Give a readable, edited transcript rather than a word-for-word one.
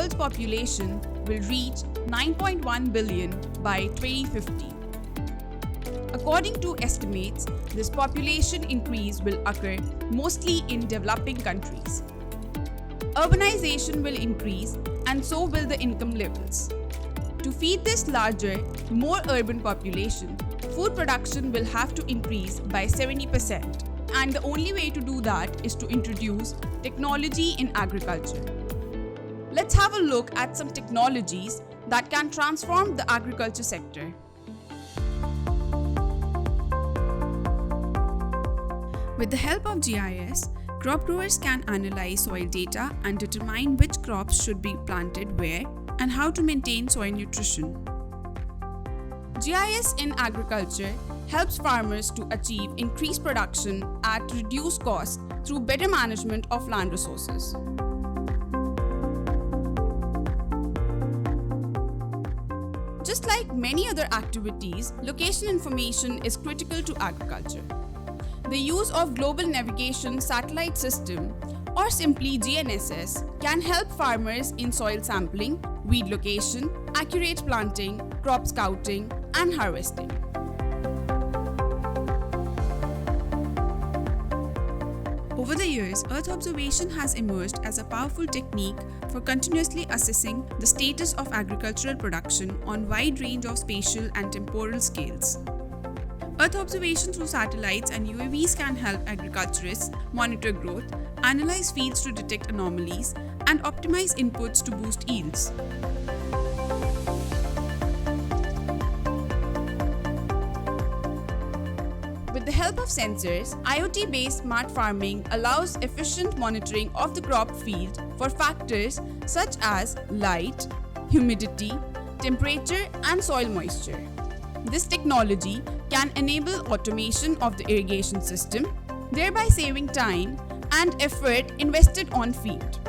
world's population will reach 9.1 billion by 2050. According to estimates, this population increase will occur mostly in developing countries. Urbanization will increase and so will the income levels. To feed this larger, more urban population, food production will have to increase by 70%. And the only way to do that is to introduce technology in agriculture. Let's have a look at some technologies that can transform the agriculture sector. With the help of GIS, crop growers can analyze soil data and determine which crops should be planted where and how to maintain soil nutrition. GIS in agriculture helps farmers to achieve increased production at reduced costs through better management of land resources. Just like many other activities, location information is critical to agriculture. The use of Global Navigation Satellite System, or simply GNSS, can help farmers in soil sampling, weed location, accurate planting, crop scouting, and harvesting. Over the years, Earth observation has emerged as a powerful technique for continuously assessing the status of agricultural production on a wide range of spatial and temporal scales. Earth observation through satellites and UAVs can help agriculturists monitor growth, analyze fields to detect anomalies, and optimize inputs to boost yields. With the help of sensors, IoT-based smart farming allows efficient monitoring of the crop field for factors such as light, humidity, temperature, and soil moisture. This technology can enable automation of the irrigation system, thereby saving time and effort invested on field.